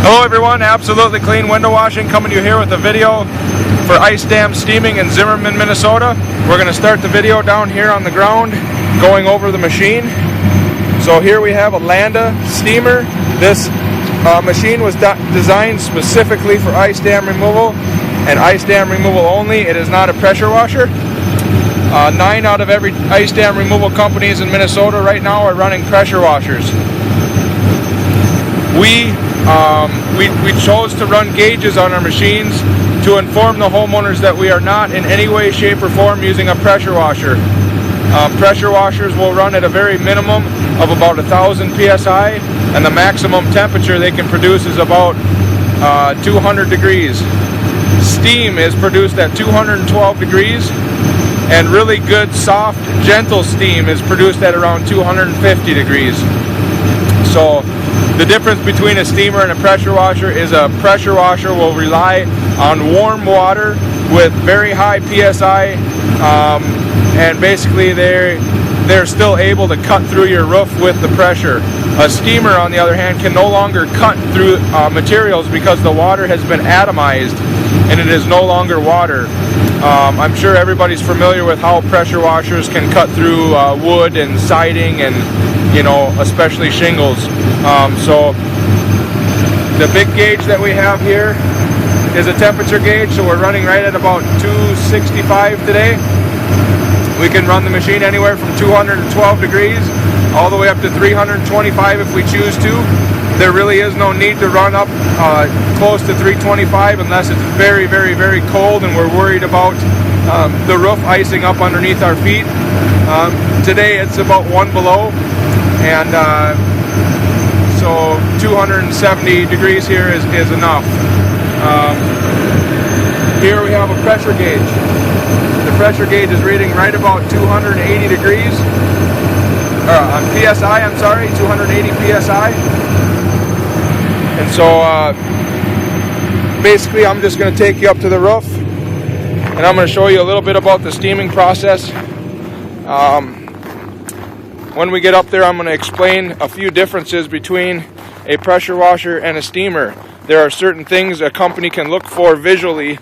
Hello everyone, Absolutely Clean Window Washing coming to you here with a video for ice dam steaming in Zimmerman, Minnesota. We're going to start the video down here on the ground going over the machine. So here we have a Landa steamer. This machine was designed specifically for ice dam removal and ice dam removal only. It is not a pressure washer. 9 out of every ice dam removal companies in Minnesota right now are running pressure washers. We chose to run gauges on our machines to inform the homeowners that we are not in any way, shape, or form using a pressure washer. Pressure washers will run at a very minimum of about 1,000 psi, and the maximum temperature they can produce is about 200 degrees. Steam is produced at 212 degrees, and really good, soft, gentle steam is produced at around 250 degrees. So the difference between a steamer and a pressure washer is a pressure washer will rely on warm water with very high PSI, and basically they're still able to cut through your roof with the pressure. A steamer, on the other hand, can no longer cut through materials because the water has been atomized and it is no longer water. I'm sure everybody's familiar with how pressure washers can cut through wood and siding and, you know, especially shingles. So the big gauge that we have here is a temperature gauge, so we're running right at about 265 today. We can run the machine anywhere from 212 degrees all the way up to 325 if we choose to. There really is no need to run up close to 325 unless it's very, very, very cold and we're worried about the roof icing up underneath our feet. Today it's about 1 below, and so 270 degrees here is enough. Here we have a pressure gauge. The pressure gauge is reading right about 280 degrees. PSI, I'm sorry, 280 PSI. And so basically I'm just going to take you up to the roof and I'm going to show you a little bit about the steaming process. When we get up there, I'm going to explain a few differences between a pressure washer and a steamer. There are certain things a company can look for visually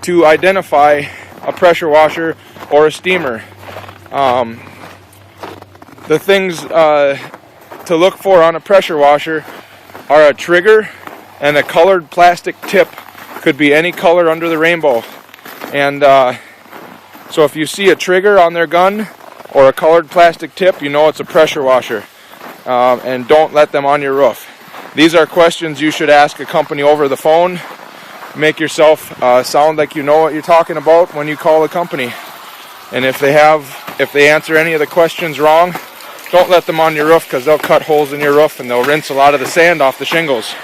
to identify a pressure washer or a steamer. The things to look for on a pressure washer are a trigger and a colored plastic tip. Could be any color under the rainbow. And so if you see a trigger on their gun or a colored plastic tip, you know it's a pressure washer. And don't let them on your roof. These are questions you should ask a company over the phone. Make yourself sound like you know what you're talking about when you call the company. And if they answer any of the questions wrong, don't let them on your roof, because they'll cut holes in your roof and they'll rinse a lot of the sand off the shingles.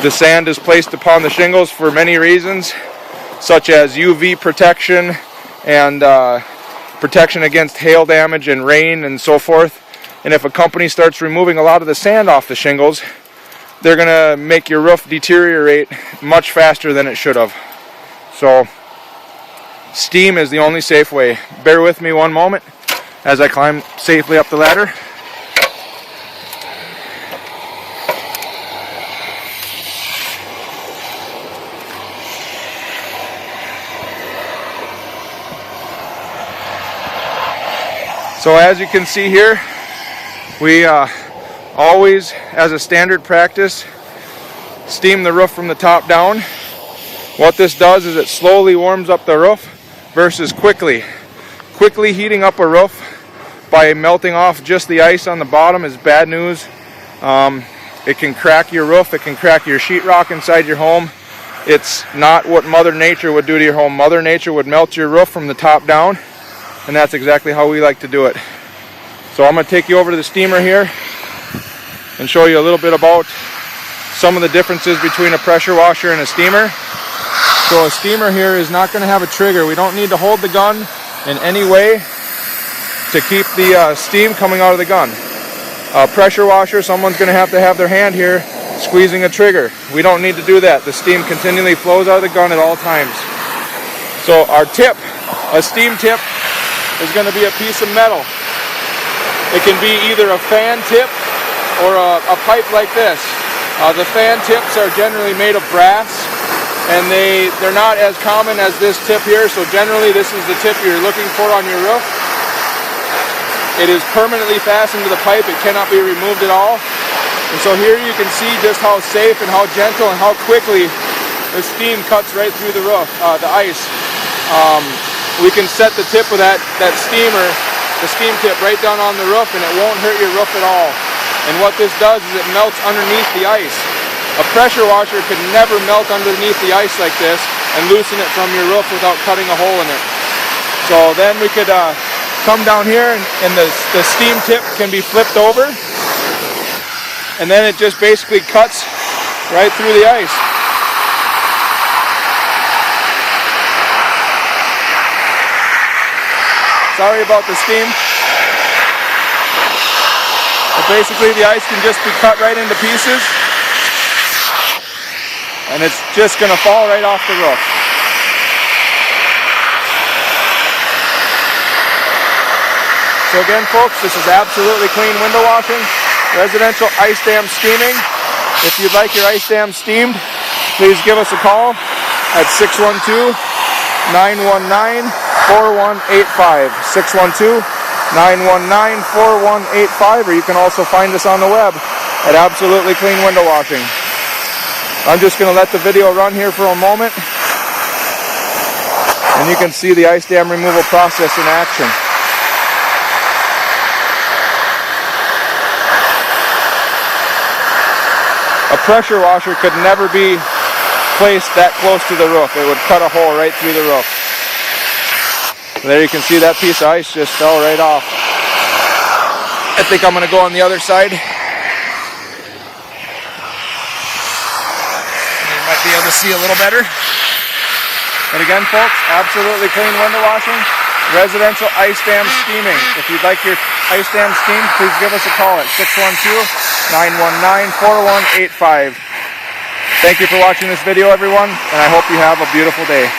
The sand is placed upon the shingles for many reasons, such as UV protection and protection against hail damage and rain and so forth. And if a company starts removing a lot of the sand off the shingles, they're going to make your roof deteriorate much faster than it should have. So steam is the only safe way. Bear with me one moment as I climb safely up the ladder. So as you can see here, we always, as a standard practice, steam the roof from the top down. What this does is it slowly warms up the roof versus quickly. Quickly heating up a roof by melting off just the ice on the bottom is bad news. It can crack your roof, it can crack your sheetrock inside your home. It's not what Mother Nature would do to your home. Mother Nature would melt your roof from the top down, and that's exactly how we like to do it. So I'm going to take you over to the steamer here and show you a little bit about some of the differences between a pressure washer and a steamer. So a steamer here is not going to have a trigger. We don't need to hold the gun in any way to keep the steam coming out of the gun. A pressure washer, someone's going to have their hand here squeezing a trigger. We don't need to do that. The steam continually flows out of the gun at all times. So our tip, a steam tip, is going to be a piece of metal. It can be either a fan tip or a pipe like this. The fan tips are generally made of brass, and they're not as common as this tip here, so generally this is the tip you're looking for on your roof. It is permanently fastened to the pipe, it cannot be removed at all. And so here you can see just how safe and how gentle and how quickly the steam cuts right through the roof, the ice. We can set the tip of that steamer, the steam tip, right down on the roof, and it won't hurt your roof at all. And what this does is it melts underneath the ice. A pressure washer could never melt underneath the ice like this and loosen it from your roof without cutting a hole in it. So then we could come down here and the steam tip can be flipped over, and then it just basically cuts right through the ice. Sorry about the steam. But basically the ice can just be cut right into pieces, and it's just going to fall right off the roof. So again, folks, this is absolutely clean window washing, residential ice dam steaming. If you'd like your ice dam steamed, please give us a call at 612-919-4185. 612-919-4185, or you can also find us on the web at Absolutely Clean Window Washing. I'm just going to let the video run here for a moment, and you can see the ice dam removal process in action. A pressure washer could never be placed that close to the roof. It would cut a hole right through the roof. There you can see that piece of ice just fell right off. I think I'm going to go on the other side. You might be able to see a little better. But again, folks, absolutely clean window washing, residential ice dam steaming. If you'd like your ice dam steamed, please give us a call at 612-919-4185. Thank you for watching this video, everyone, and I hope you have a beautiful day.